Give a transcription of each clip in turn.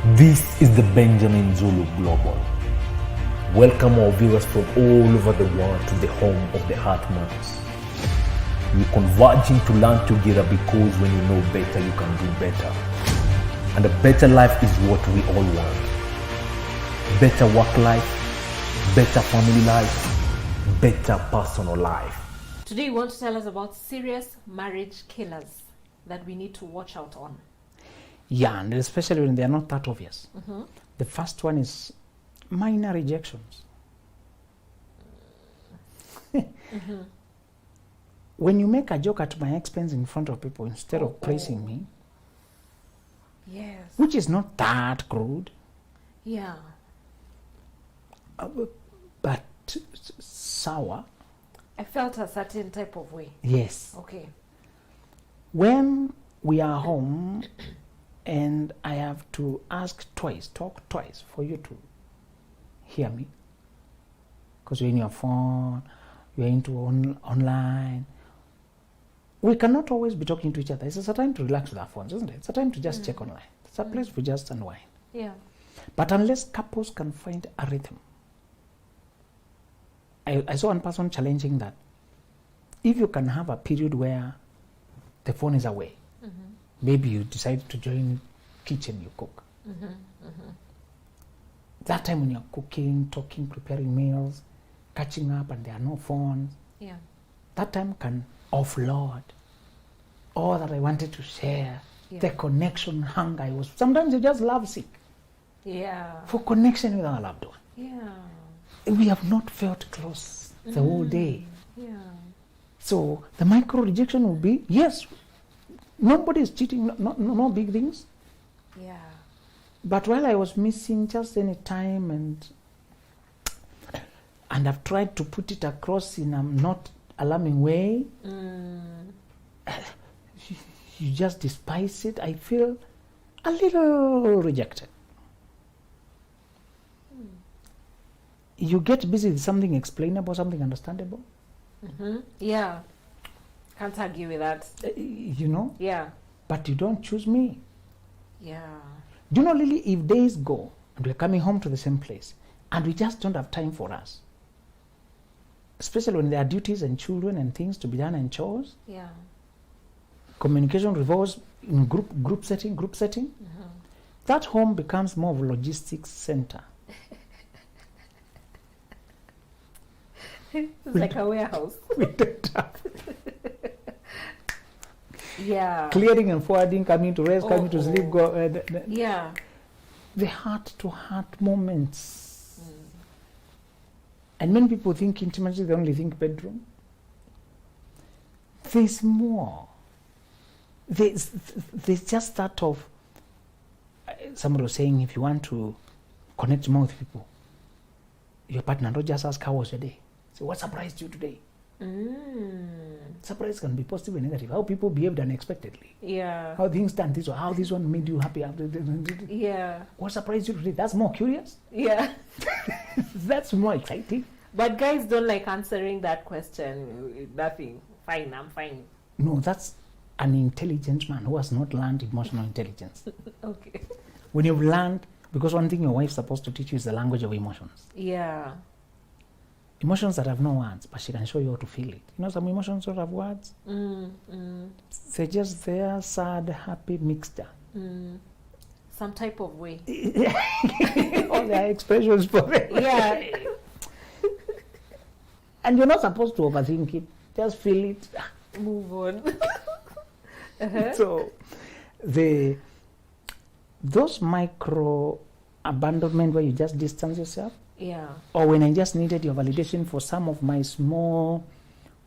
This is the Benjamin Zulu Global. Welcome our viewers from all over the world to the home of the Heart Matters. We're converging to learn together because when you know better, you can do better. And a better life is what we all want. Better work life, better family life, better personal life. Today you want to tell us about serious marriage killers that we need to watch out on. Yeah, and especially when they are not that obvious. Mm-hmm. The first one is minor rejections. Mm-hmm. When you make a joke at my expense in front of people instead of praising me, Yes. which is not that crude, Yeah. but sour, I felt a certain type of way. yes. Okay. When we are home and I have to talk twice for you to hear me, because you're in your phone, you're into online, we cannot always be talking to each other. It's a time to relax with our phones, isn't it? It's a time to just check online. It's a place for just unwind. Yeah. But unless couples can find a rhythm, I saw one person challenging that. If you can have a period where the phone is away, Mm-hmm. maybe you decide to join kitchen, you cook. Mm-hmm. Mm-hmm. That time when you're cooking, talking, preparing meals, catching up and there are no phones, Yeah. that time can offload all that I wanted to share, Yeah. the connection hunger I was. Sometimes you just love sick Yeah. for connection with our loved one. Yeah. We have not felt close the whole day. Yeah. So the micro rejection will be, yes, nobody is cheating, no big things. Yeah. But while I was missing just any time and I've tried to put it across in a not alarming way, you just despise it. I feel a little rejected. You get busy with something explainable, something understandable, Mm-hmm. Yeah. Can't argue with that. you know, Yeah. but you don't choose me. Yeah. Do you know, Lily, if days go and we're coming home to the same place and we just don't have time for us, especially when there are duties and children and things to be done and chores, Yeah. communication revolves in group setting, Mm-hmm. that home becomes more of a logistics center. It's like a warehouse. We don't have Yeah. clearing and forwarding, coming to rest, coming to sleep, go, Yeah. the heart-to-heart moments. And many people think intimacy, they only think bedroom. There's more. There's just that of, somebody was saying, if you want to connect more with people, your partner, don't just ask, how was your day? Say, what surprised you today? Surprise can be positive and negative. How people behaved unexpectedly. Yeah. How things done this way. How this one made you happy. Yeah. What surprised you today? That's more curious. Yeah. That's more exciting. But guys don't like answering that question. Nothing. Fine, I'm fine. No, that's an intelligent man who has not learned emotional intelligence. Okay. When you've learned, because one thing your wife's supposed to teach you is the language of emotions. Yeah. Emotions that have no words, but she can show you how to feel it. You know, some emotions don't have words. They're just there, sad, happy mixture. Some type of way. All their expressions for it. Yeah. And you're not supposed to overthink it. Just feel it. Move on. So, those micro abandonment where you just distance yourself, Yeah. or when I just needed your validation for some of my small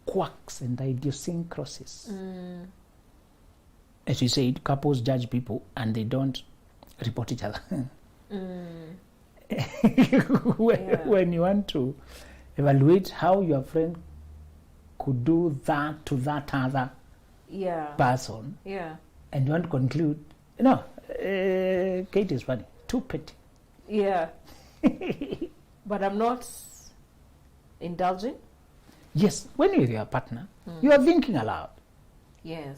quirks and idiosyncrasies. As you said, couples judge people and they don't report each other. When you want to evaluate how your friend could do that to that other Yeah. person, Yeah. and you want to conclude, Kate is funny, too petty. Yeah. But I'm not indulging. Yes, when you're with your partner, you are thinking aloud. Yes.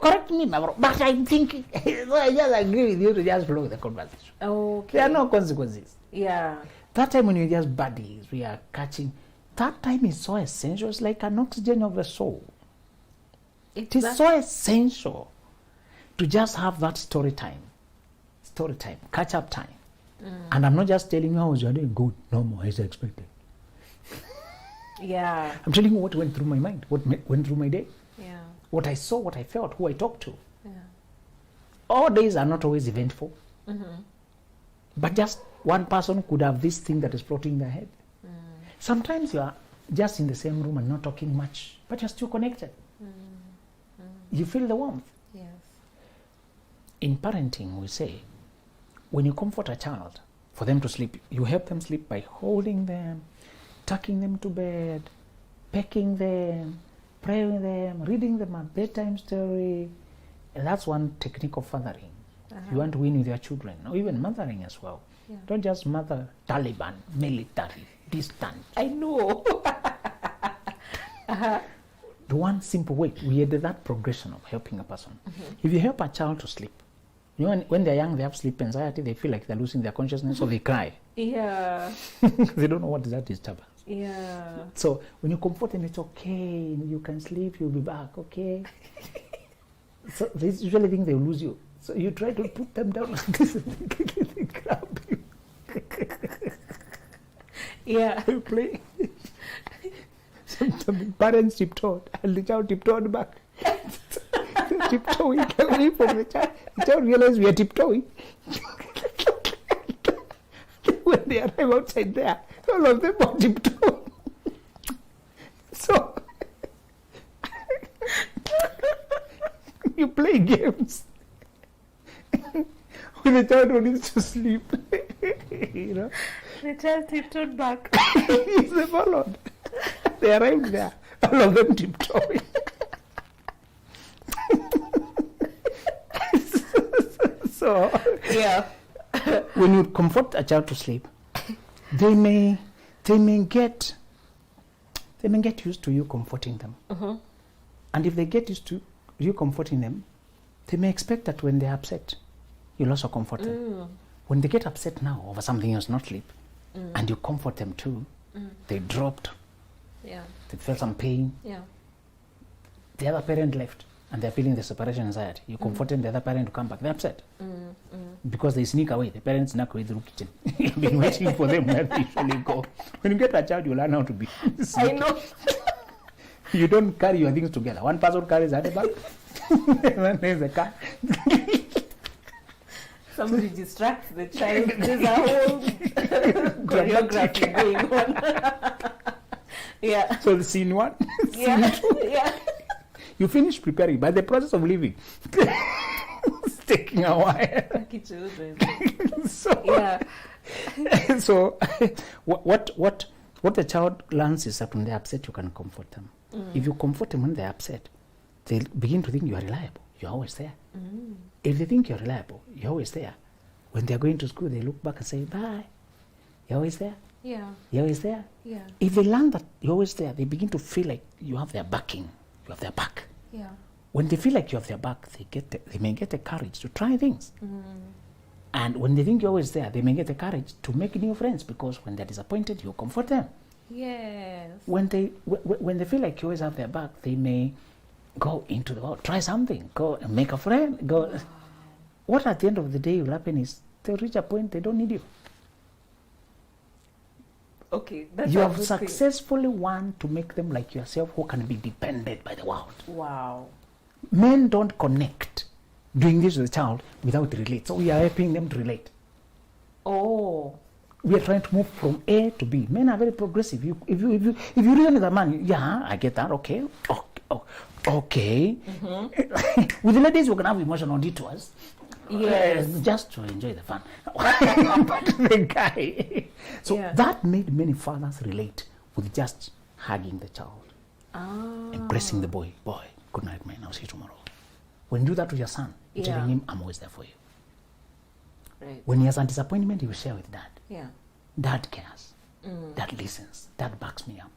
correct me, my bro. But I'm thinking, so I just agree with you to just blow the conversation. Okay. There are no consequences. Yeah. That time when you're just buddies, we are catching. That time is so essential. It's like an oxygen of the soul. It is so essential to just have that story time, catch up time. And I'm not just telling you how was your day good, normal, as expected. Yeah. I'm telling you what went through my mind, what went through my day, Yeah. what I saw, what I felt, who I talked to. Yeah. All days are not always eventful, but just one person could have this thing that is floating in their head. Sometimes you are just in the same room and not talking much, but you're still connected. You feel the warmth. Yes. In parenting, we say, when you comfort a child for them to sleep, you help them sleep by holding them, tucking them to bed, pecking them, praying with them, reading them a bedtime story. And that's one technique of fathering. You want to win with your children, or even mothering as well. Yeah. Don't just mother Taliban, military, distant. I know. The one simple way, we had that progression of helping a person. If you help a child to sleep, you know, when they're young, they have sleep anxiety, they feel like they're losing their consciousness, so they cry. Yeah. They don't know what is that disturbance. Yeah. So when you comfort them, it's okay, you can sleep, you'll be back, okay? So they usually think they'll lose you. So you try to put them down like this and they grab you. Yeah. You play. Sometimes parents tiptoed and the child tiptoed back. Tiptoeing away from the child. The child realized we are tiptoeing. When they arrive outside there, all of them are tiptoeing. So you play games when the child who needs to sleep. You know? The child tiptoed back. Yes, they followed. They arrived there, all of them tiptoeing. So, Yeah. when you comfort a child to sleep, they may get used to you comforting them. And if they get used to you comforting them, they may expect that when they're upset, you'll also comfort them. When they get upset now over something else, not sleep, and you comfort them too, they dropped, Yeah. they felt some pain, Yeah. the other parent left, and they're feeling the separation anxiety. You comfort them, the other parent to come back, they're upset. Because they sneak away, the parents sneak away through kitchen. You've been waiting for them where they usually go. When you get a child, you learn how to be I sneaky. know. You don't carry your things together. One person carries at the back, and then there's a car. Somebody distracts the child. There's a whole choreography going on. Yeah. So the scene one, Yeah. Yeah. you finish preparing, but the process of leaving, it's taking a while. Lucky children. So, Yeah. so what the child learns is that when they're upset, you can comfort them. If you comfort them when they're upset, they begin to think you are reliable. You're always there. If they think you're reliable, you're always there. When they're going to school, they look back and say, bye. You're always there. Yeah. You're always there. Yeah. If they learn that you're always there, they begin to feel like you have their backing. You have their back. Yeah. When they feel like you have their back, they may get the courage to try things. And when they think you're always there, they may get the courage to make new friends, because when they're disappointed, you comfort them. Yes. When they feel like you always have their back, they may go into the world, try something, go and make a friend. Go. What at the end of the day will happen is they'll reach a point they don't need you. Okay. That's You a have good thing. successfully won to make them like yourself, who can be depended by the world. Wow. Men don't connect doing this with a child without relate. So we are helping them to relate. Oh. We are trying to move from A to B. Men are very progressive. If you reason with a man, yeah, I get that. Okay. Okay. With the ladies, we're gonna have emotional detours. Yes. Just to enjoy the fun. But the guy. So Yeah. that made many fathers relate with just hugging the child, Ah. embracing the boy. Boy, good night, man. I'll see you tomorrow. When you do that to your son, you're Yeah. telling him, I'm always there for you. Right. When he has a disappointment, he will share with dad. Yeah. Dad cares. Dad listens. Dad backs me up.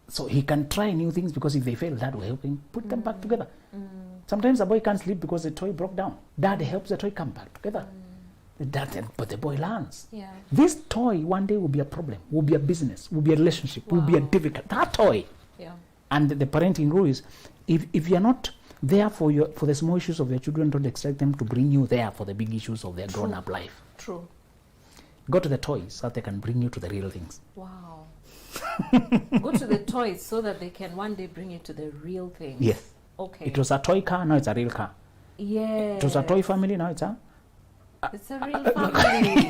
So he can try new things because if they fail, dad will help him put them back together. Sometimes the boy can't sleep because the toy broke down. Dad helps the toy come back together. But the boy learns. Yeah. This toy one day will be a problem, will be a business, will be a relationship, will be a difficult. That toy. Yeah. And the parenting rule is, if you're not there for the small issues of your children, don't expect them to bring you there for the big issues of their grown-up life. True. Go to the toys so that they can bring you to the real things. Wow. Go to the toys so that they can one day bring you to the real thing. Yes. Okay. It was a toy car, now it's a real car. Yeah. It was a toy family, now it's a... It's a real family.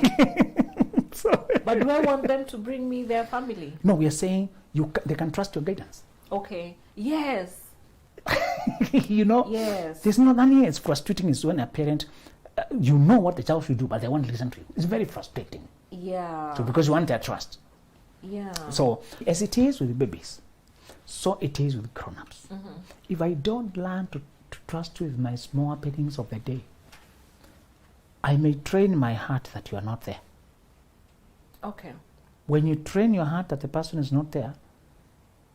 But do I want them to bring me their family? No, we are saying they can trust your guidance. Okay. Yes. You know? Yes. There's nothing as frustrating as when a parent, you know what the child should do, but they won't listen to you. It's very frustrating. Yeah. So because you want their trust. Yeah. So as it is with babies, so it is with grown-ups. If I don't learn to trust you with my small happenings of the day, I may train my heart that you are not there. Okay. When you train your heart that the person is not there,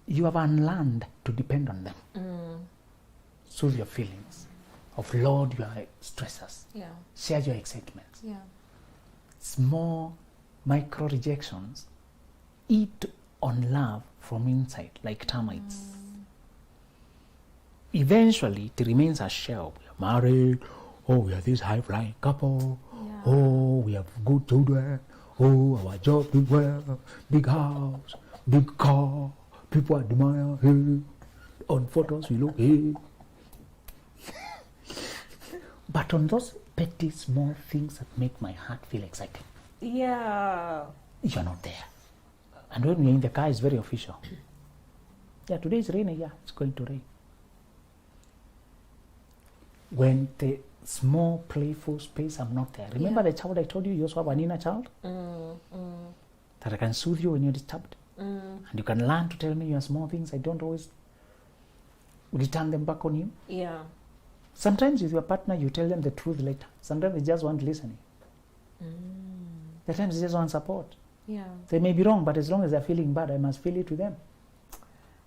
you have unlearned to depend on them. Soothe your feelings, offload your stresses, Yeah. share your excitements. Yeah. Small micro rejections eat on love from inside like termites. Eventually, it remains a shell. We are married. Oh, we are this high-flying couple. Yeah. Oh, we have good children. Oh, our job is well. Big house, big car. People admire. Hey. On photos, we look. Hey. But on those petty, small things that make my heart feel excited, Yeah. you're not there. And when we're in the car, it's very official. Yeah, today is raining. Yeah, it's going to rain. When the small, playful space, I'm not there. Remember the child I told you also have an inner child? That I can soothe you when you're disturbed. And you can learn to tell me your small things. I don't always return them back on you. Yeah. Sometimes with your partner, you tell them the truth later. Sometimes they just want listening. Sometimes they just want support. Yeah. They may be wrong, but as long as they're feeling bad, I must feel it with them.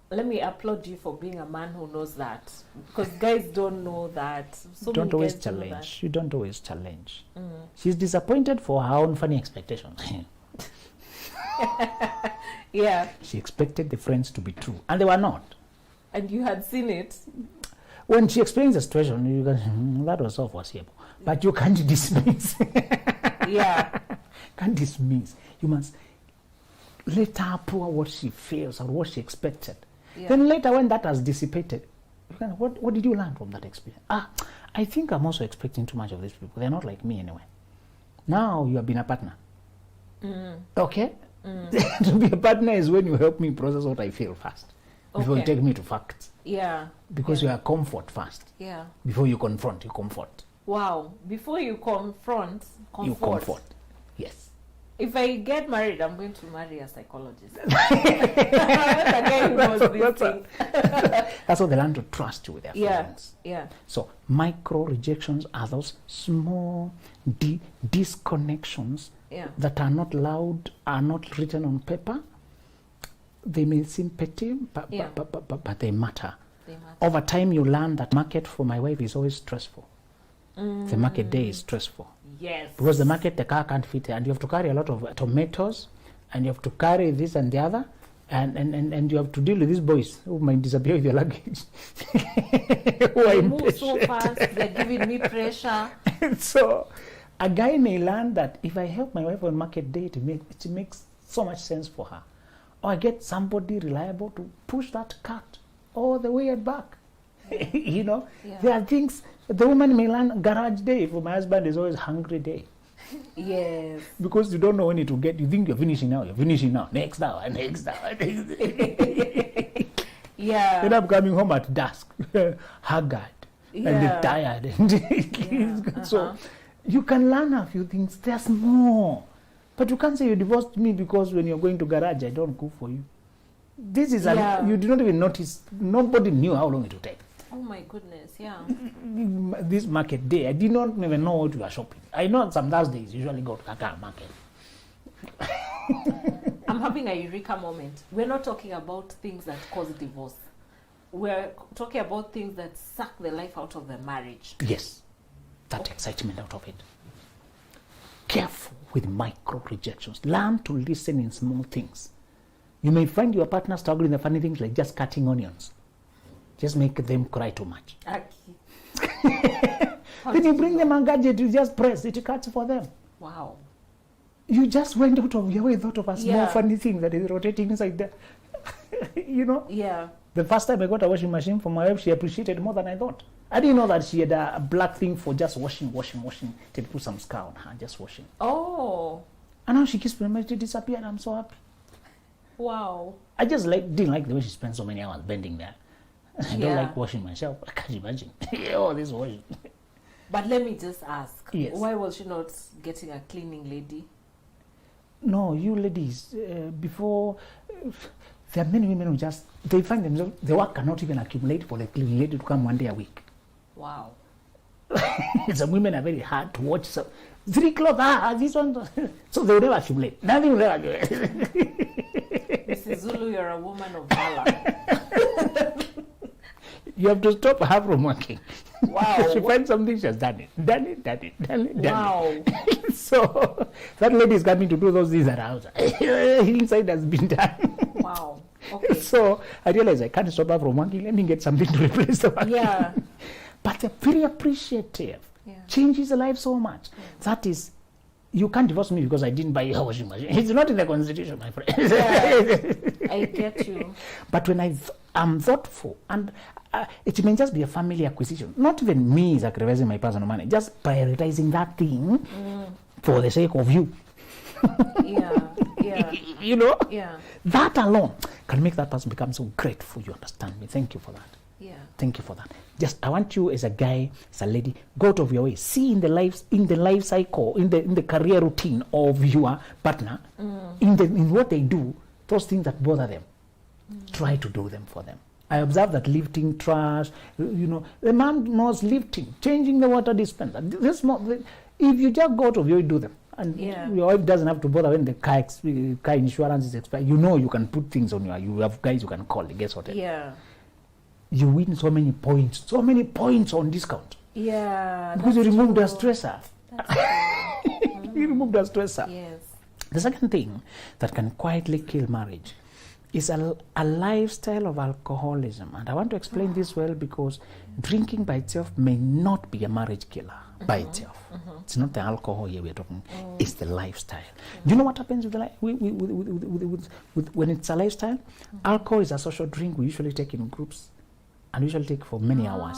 Let me applaud you for being a man who knows that, because guys don't know that. So Don't many always guys don't know challenge. You don't always challenge. that. She's disappointed for her own funny expectations. Yeah, She expected the friends to be true, and they were not. and you had seen it. When she explains the situation, you can, that was so foreseeable. But you can't dismiss. Yeah. Can't dismiss. You must let her pour what she feels or what she expected. Yeah. Then later, when that has dissipated, you can, what did you learn from that experience? I think I'm also expecting too much of these people. They're not like me anyway. Now you have been a partner. Okay? To be a partner is when you help me process what I feel first. Before you Okay. take me to facts. Yeah. Because yeah. you are comfort first. Yeah. Before you confront, you comfort. Wow. Before you confront, You comfort. Yes. If I get married, I'm going to marry a psychologist. The guy who knows this thing. That's how they learn to trust you with their Yeah. feelings. Yeah. So micro rejections are those small disconnections Yeah. that are not loud, are not written on paper. They may seem petty, but Yeah. but they matter. They matter. Over time, you learn that market for my wife is always stressful. The market day is stressful. Yes. Because the market, the car can't fit, and you have to carry a lot of tomatoes, and you have to carry this and the other, and you have to deal with these boys who might disappear with your luggage. Who are They move so impatient. fast, they're giving me pressure. So a guy may learn that if I help my wife on market day, it makes so much sense for her. Or I get somebody reliable to push that cart all the way and back. You know, Yeah. there are things. The woman may learn garage day. For my husband, is always hungry day. Yes. Because you don't know when it will get. You think you're finishing now. You're finishing now. Next hour. Next hour. Yeah. End up coming home at dusk, haggard Yeah. and tired. Yeah. So you can learn a few things. There's more. But you can't say you divorced me because when you're going to garage, I don't cook for you. This is Yeah. you did not even notice. Nobody knew how long it would take. Oh my goodness, yeah. This market day, I did not even know what you are shopping. I know some Thursdays usually go to Kaka market. I'm having a eureka moment. We're not talking about things that cause divorce. We're talking about things that suck the life out of the marriage. Yes, that excitement out of it. Careful with micro rejections. Learn to listen in small things. You may find your partner struggling with funny things like just cutting onions. Just make them cry too much. Then you bring them a gadget, you just press, it cuts for them. Wow. You just went out of your way, thought of a small funny thing that is rotating inside there. You know? Yeah. The first time I got a washing machine from my wife, she appreciated more than I thought. I didn't know that she had a black thing for just washing. To put some scar on her, just washing. Oh. And now she keeps pretty to disappear, and I'm so happy. Wow. I just didn't like the way she spent so many hours bending there. I don't like washing myself. I can't imagine. Oh, this washing. But let me just ask. Yes. Why was she not getting a cleaning lady? No, you ladies, before, there are many women who just, they find themselves, the work cannot even accumulate for the cleaning lady to come one day a week. Wow. Some women are very hard to watch. So, 3 clothes, this one. So they will never accumulate. Nothing will ever accumulate. Mrs. Zulu, you're a woman of valor. You have to stop her from working. Wow. She finds something, she has done it. Wow. So that lady is coming to do those things around. Inside has been done. Wow. Okay. So I realized I can't stop her from working. Let me get something to replace the work. Yeah. But they're very appreciative. Yeah. Changes the life so much. That is, you can't divorce me because I didn't buy a washing machine. It's not in the constitution, my friend. Yeah. I get you. But when I'm thoughtful, and it may just be a family acquisition, not even me sacrificing my personal money, just prioritizing that thing for the sake of you. Yeah. You know? Yeah. That alone can make that person become so grateful. You understand me? Thank you for that. Yeah. Thank you for that. Just, I want you as a guy, as a lady, go out of your way. See in the life cycle, in the career routine of your partner, in what they do, those things that bother them. Try to do them for them. I observe that lifting trash, the man knows lifting, changing the water dispenser. If you just go out of your way, do them. And your wife doesn't have to bother when the car insurance is expired. You can put things on you have guys you can call, guess what? Yeah. You win so many points on discount. Yeah. Because you removed the stressor. You removed the stressor. Yes. The second thing that can quietly kill marriage is a lifestyle of alcoholism. And I want to explain this well because drinking by itself may not be a marriage killer by itself. It's not the alcohol here we're talking, it's the lifestyle. Do you know what happens with when it's a lifestyle? Alcohol is a social drink we usually take in groups and we usually take for many hours.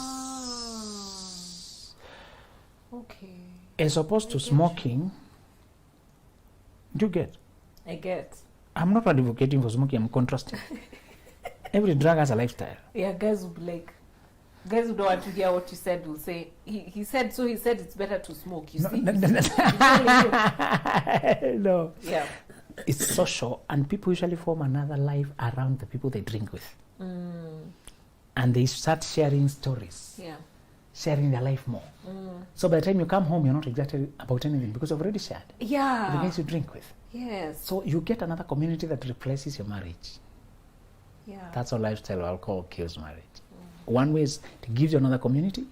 Okay. As opposed to smoking, do you get? I get. I'm not advocating for smoking, I'm contrasting. Every drug has a lifestyle. Yeah, guys will be like, guys who don't want to hear what you said will say, he said it's better to smoke, you see? No. Yeah. It's social, and people usually form another life around the people they drink with. And they start sharing stories. Yeah. Sharing their life more. So by the time you come home, you're not excited about anything because you've already shared. Yeah. The guys you drink with. Yes. So you get another community that replaces your marriage. Yeah. That's how lifestyle of alcohol kills marriage. One way is to give you another community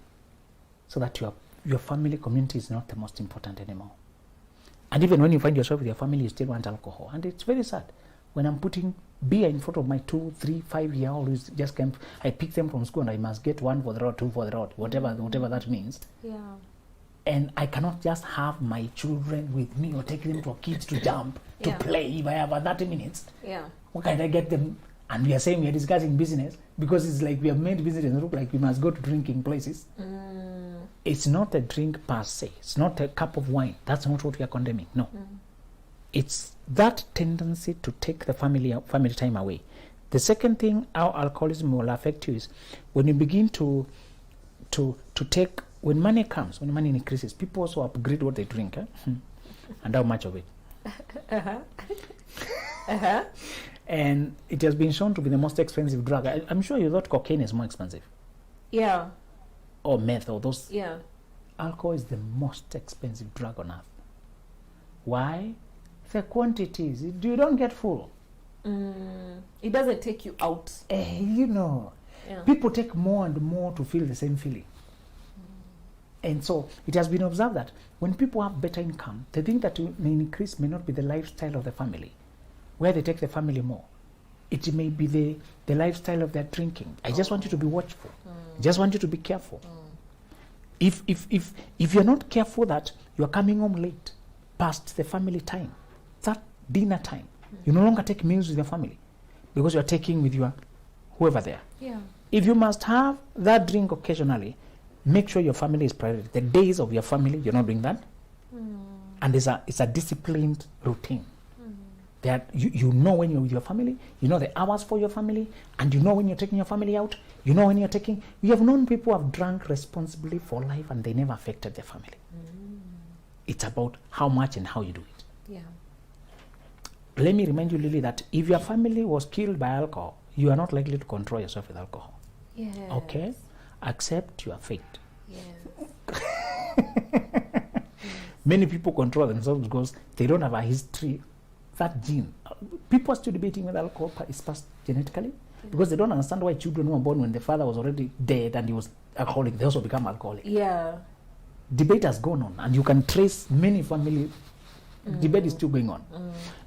so that your family community is not the most important anymore. And even when you find yourself with your family, you still want alcohol. And it's very sad. When I'm putting beer in front of my 2, 3, 5-year-old who just came, I pick them from school and I must get 1 for the road, 2 for the road, whatever that means. Yeah. And I cannot just have my children with me or take them to a kids to jump to play if I have 30 minutes. Yeah. What can I get them? And we are saying we are discussing business because it's like we have made business look like we must go to drinking places. It's not a drink per se. It's not a cup of wine. That's not what we are condemning. No. It's that tendency to take the family time away. The second thing how alcoholism will affect you is when you begin to take, when money comes, when money increases, people also upgrade what they drink. And how much of it. And it has been shown to be the most expensive drug. I'm sure you thought cocaine is more expensive. Yeah. Or meth or those. Yeah. Alcohol is the most expensive drug on earth. Why? The quantities. You don't get full. It doesn't take you out. You know, people take more and more to feel the same feeling. And so it has been observed that when people have better income, the thing that may increase may not be the lifestyle of the family, where they take the family more. It may be the lifestyle of their drinking. I just want you to be watchful. I just want you to be careful. If you're not careful that you're coming home late, past the family time, that dinner time, you no longer take meals with your family because you're taking with your whoever there. Yeah. If you must have that drink occasionally, make sure your family is priority. The days of your family, you're not doing that. And it's a disciplined routine. That you know when you're with your family, you know the hours for your family, and you know when you're taking your family out, you know when you're taking... We have known people who have drank responsibly for life and they never affected their family. It's about how much and how you do it. Yeah. Let me remind you, Lily, that if your family was killed by alcohol, you are not likely to control yourself with alcohol. Yes. Okay? Accept your fate. Yes. Many people control themselves because they don't have a history, that gene. People are still debating whether alcohol is passed genetically because they don't understand why children who are born when the father was already dead and he was alcoholic, they also become alcoholic. Yeah. Debate has gone on, and you can trace many family debate is still going on.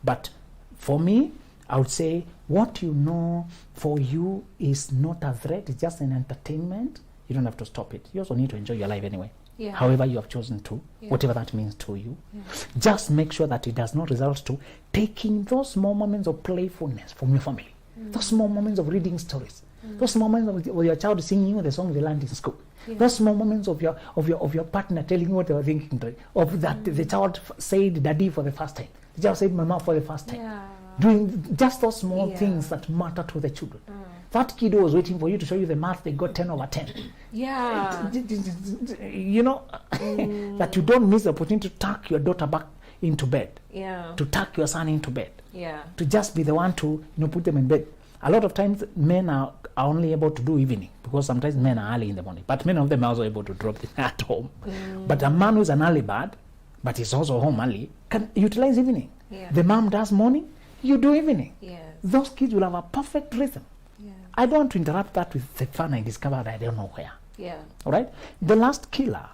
But for me, I would say what you know for you is not a threat, it's just an entertainment. You don't have to stop it. You also need to enjoy your life anyway. Yeah. However you have chosen to, whatever that means to you. Yeah. Just make sure that it does not result to taking those small moments of playfulness from your family. Those small moments of reading stories. Those small moments of your child singing you the song they learned in school. Those small moments of your partner telling you what they were thinking, of that the child said daddy for the first time. The child said mama for the first time. Yeah. Doing just those small things that matter to the children. That kid was waiting for you to show you the math they got 10 over 10. Yeah. You know, that you don't miss the opportunity to tuck your daughter back into bed. Yeah. To tuck your son into bed. Yeah. To just be the one to put them in bed. A lot of times men are only able to do evening because sometimes men are early in the morning. But many of them are also able to drop them at home. But a man who's an early bird, but is also home early, can utilize evening. Yeah. The mom does morning, you do evening. Yes. Those kids will have a perfect rhythm. Yeah. I don't want to interrupt that with the fun I discovered I don't know where. Yeah. All right? The last killer,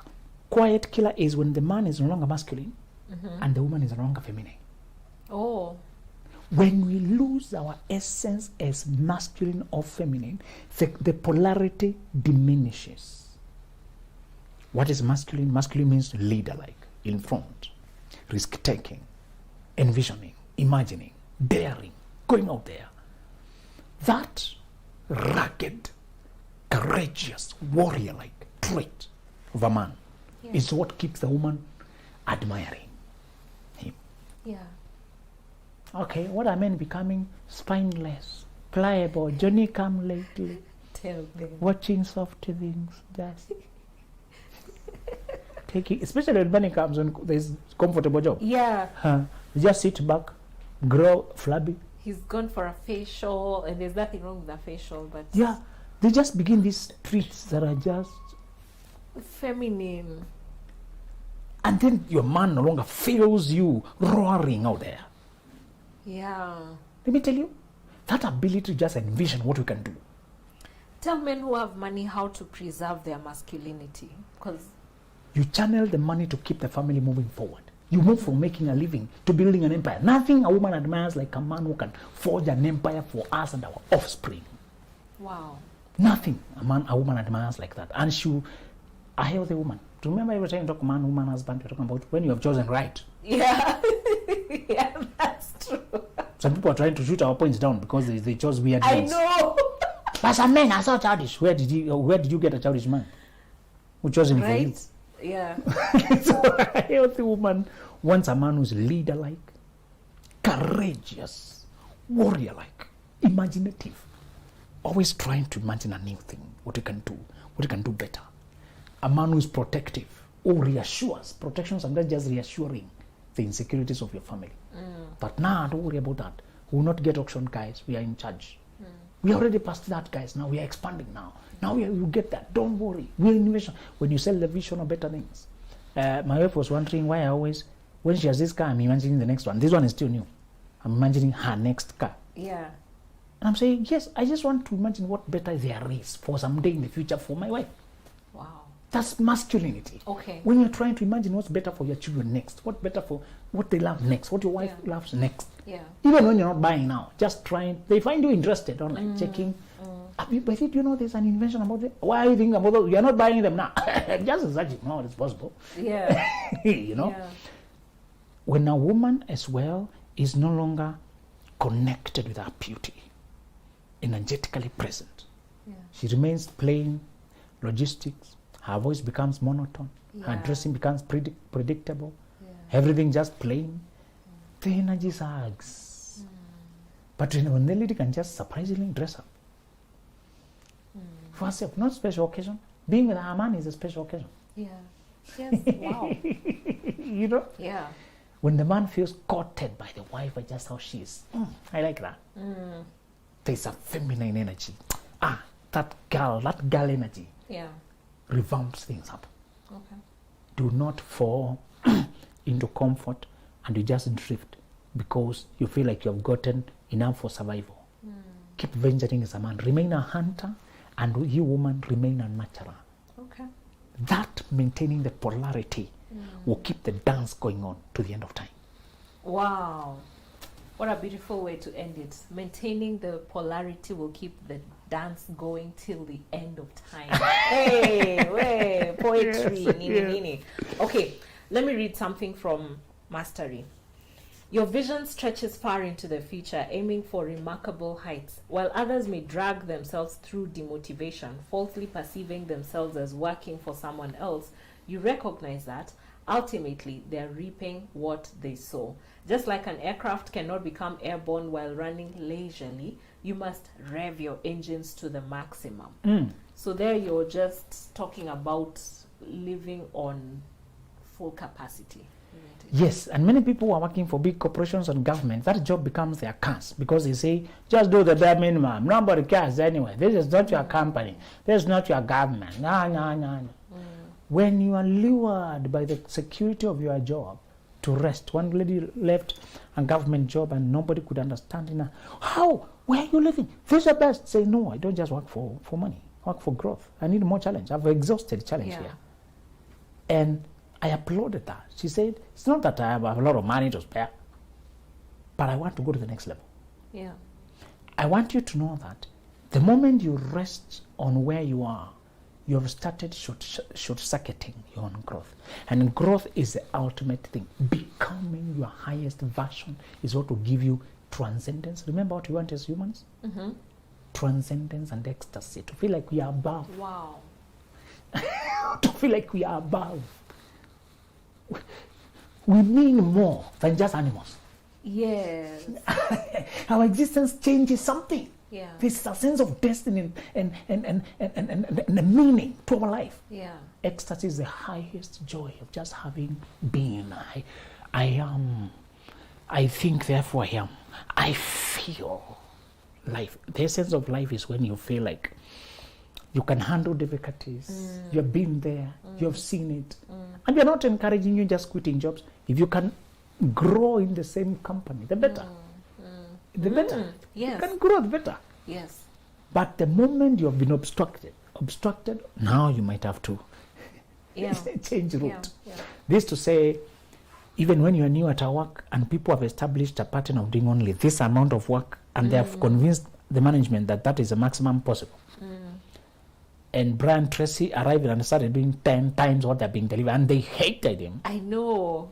quiet killer, is when the man is no longer masculine and the woman is no longer feminine. Oh. When we lose our essence as masculine or feminine, the polarity diminishes. What is masculine? Masculine means leader-like, in front, risk-taking, envisioning, imagining, daring, going out there. That rugged, courageous, warrior-like trait of a man is what keeps the woman admiring him. Yeah. Okay, what are men becoming? Spineless, pliable, Johnny come lately, Tell them. watching soft things, just taking, especially when money comes when there's comfortable job. Yeah. Just sit back, grow flabby. He's gone for a facial, and there's nothing wrong with a facial, but Yeah, they just begin these treats that are just, feminine. and then your man no longer feels you roaring out there. Yeah. Let me tell you, that ability to just envision what we can do. Tell men who have money how to preserve their masculinity, because You channel the money to keep the family moving forward. You move from making a living to building an empire. Nothing a woman admires like a man who can forge an empire for us and our offspring. wow. Nothing a woman admires like that. And a healthy woman. Do you remember every time you talk man, woman, husband, you're talking about when you have chosen right? Yeah. Yeah, that's true. Some people are trying to shoot our points down because they chose weird I ones. know. But some men are so childish. Where did you get a childish man who chose him for you? Right? Yeah. So a healthy woman wants a man who's leader-like, courageous, warrior-like, imaginative, always trying to imagine a new thing, what he can do better. A man who's protective, or reassures. Protection sometimes just reassuring the insecurities of your family. But now, don't worry about that. We will not get auction, guys. We are in charge. We already passed that, guys. Now we are expanding now. Now you get that. Don't worry. We're innovation. When you sell the vision of better things. My wife was wondering why I always, when she has this car, I'm imagining the next one. This one is still new. I'm imagining her next car. Yeah. And I'm saying, yes, I just want to imagine what better there is for someday in the future for my wife. Wow. That's masculinity. Okay. When you're trying to imagine what's better for your children next, what better for what they love next, what your wife loves next. Yeah. Even when you're not buying now, just trying, they find you interested online, checking. But do you know there's an invention about it? Why are you thinking about those? You're not buying them now. Just searching, no, it's possible. Yeah. You know? Yeah. When a woman as well is no longer connected with her beauty, energetically present, she remains plain, logistics, her voice becomes monotone, her dressing becomes predictable, everything just plain, the energy sags. But when the lady can just surprisingly dress up for herself, not special occasion, being with her man is a special occasion. Yeah. Yes. Wow. You know? Yeah. When the man feels courted by the wife by just how she is, I like that. There's a feminine energy. That girl energy revamps things up. Okay. Do not fall into comfort and you just drift because you feel like you have gotten enough for survival. Keep venturing as a man. Remain a hunter, and you, woman, remain a nurturer. Okay. That maintaining the polarity will keep the dance going on to the end of time. Wow. What a beautiful way to end it. Maintaining the polarity will keep the dance going till the end of time. Hey, way, poetry, Yes, nini, nini. Okay, let me read something from Mastery. Your vision stretches far into the future, aiming for remarkable heights, while others may drag themselves through demotivation, falsely perceiving themselves as working for someone else. You recognize that ultimately they're reaping what they sow. Just like an aircraft cannot become airborne while running leisurely, you must rev your engines to the maximum. So there you're just talking about living on full capacity. Yes, and many people who are working for big corporations and government, that job becomes their curse because they say, just do the bare minimum. Nobody cares anyway. This is not your company. This is not your government. No. When you are lured by the security of your job to rest, one lady left a government job and nobody could understand her. How? Where are you living? This is the best. Say, no, I don't just work for money. I work for growth. I need more challenge. I've exhausted challenge here. And I applauded that. She said, it's not that I have a lot of money to spare, but I want to go to the next level. Yeah. I want you to know that the moment you rest on where you are, you have started short-circuiting your own growth. And growth is the ultimate thing. Becoming your highest version is what will give you transcendence. Remember what we want as humans? Transcendence and ecstasy. To feel like we are above. Wow. To feel like we are above. We mean more than just animals. Yes. Our existence changes something. Yeah. There's a sense of destiny and a meaning to our life. Yeah. Ecstasy is the highest joy of just having been. I think, therefore I am. I feel life. The essence of life is when you feel like you can handle difficulties. You've been there. You've seen it. And we're not encouraging you just quitting jobs. If you can grow in the same company, the better. The better. Yes. You can grow, the better. Yes. But the moment you have been obstructed, now you might have to change route. Yeah. This to say, even when you are new at our work and people have established a pattern of doing only this amount of work and they have convinced the management that that is the maximum possible. And Brian Tracy arrived and started doing 10 times what they're being delivered, and they hated him. I know.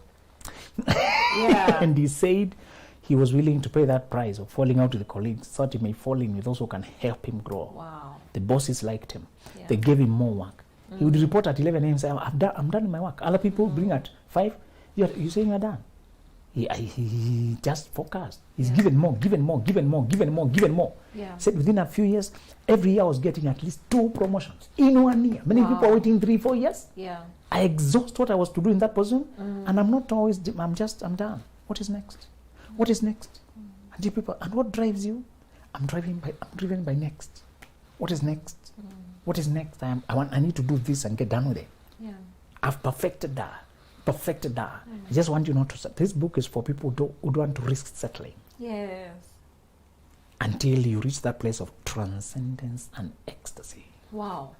Yeah. And he said he was willing to pay that price of falling out with the colleagues, thought he may fall in with those who can help him grow. Wow. The bosses liked him. Yeah. They gave him more work. He would report at 11 a.m. and say, I'm done my work. Other people bring at 5. You're saying you're done. He just focused. He's given more. Yeah. Said within a few years, every year I was getting at least 2 promotions in 1 year. Many people are waiting 3-4 years. Yeah. I exhaust what I was to do in that position, and I'm not always. I'm done. What is next? What is next? And you people, and what drives you? I'm driven by next. What is next? What is next? I need to do this and get done with it. Yeah. I've perfected that. I just want you not to. This book is for people who don't want to risk settling. Yes. until you reach that place of transcendence and ecstasy. Wow.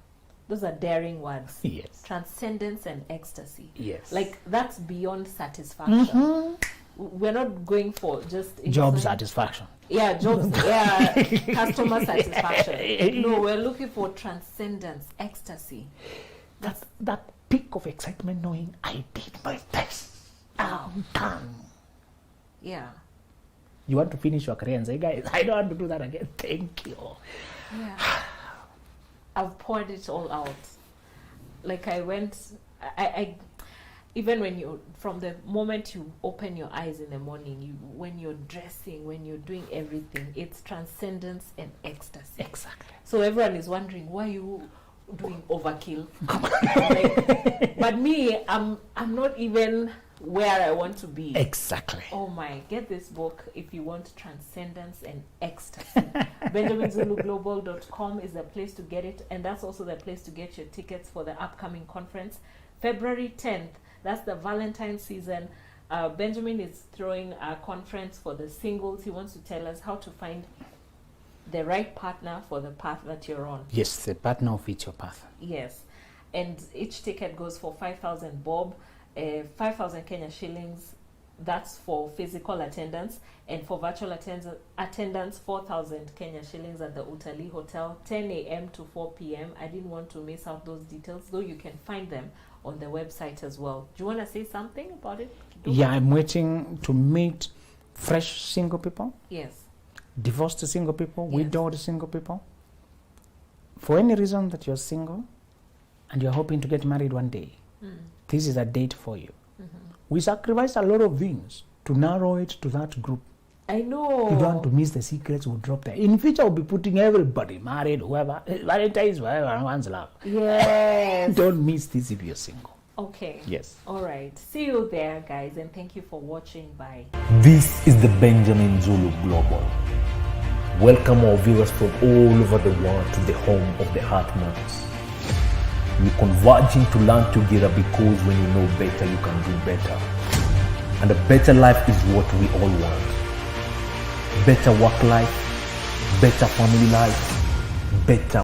Those are daring words. Yes. Transcendence and ecstasy. Yes. Like, that's beyond satisfaction. We're not going for just Job satisfaction. Yeah, jobs. Yeah, customer satisfaction. No, we're looking for transcendence, ecstasy. That's that peak of excitement, knowing I did my best. I'm done. Yeah. You want to finish your career and say, guys, I don't want to do that again. Thank you. Yeah. I've poured it all out. Like, I even when you, from the moment you open your eyes in the morning, when you're dressing, when you're doing everything, it's transcendence and ecstasy. Exactly. So everyone is wondering, why are you doing overkill? Like, but me, I'm not even where I want to be. Exactly. Oh my, get this book if you want transcendence and ecstasy. BenjaminZuluGlobal.com is the place to get it, and that's also the place to get your tickets for the upcoming conference. February 10th, that's the Valentine's season. Benjamin is throwing a conference for the singles. He wants to tell us how to find the right partner for the path that you're on. Yes, the partner of each your path. Yes. And each ticket goes for 5,000 bob, 5,000 Kenya shillings. That's for physical attendance. And for virtual attendance, 4,000 Kenya shillings at the Utalii Hotel, 10 a.m. to 4 p.m. I didn't want to miss out those details, though you can find them on the website as well. Do you want to say something about it? I'm waiting to meet fresh single people. Yes. Divorced single people, Yes. widowed single people. For any reason that you're single and you're hoping to get married one day, this is a date for you. We sacrifice a lot of things to narrow it to that group. I know. You don't want to miss the secrets we'll drop there. In future, we'll be putting everybody, married, whoever, Valentine's, whoever wants love. Yes. Don't miss this if you're single. Okay. Yes. All right. See you there, guys, and thank you for watching. Bye. This is the Benjamin Zulu Global. Welcome our viewers from all over the world to the home of the Heart Matters. We're converging to learn together because when you know better, you can do better. And a better life is what we all want. Better work life, better family life, better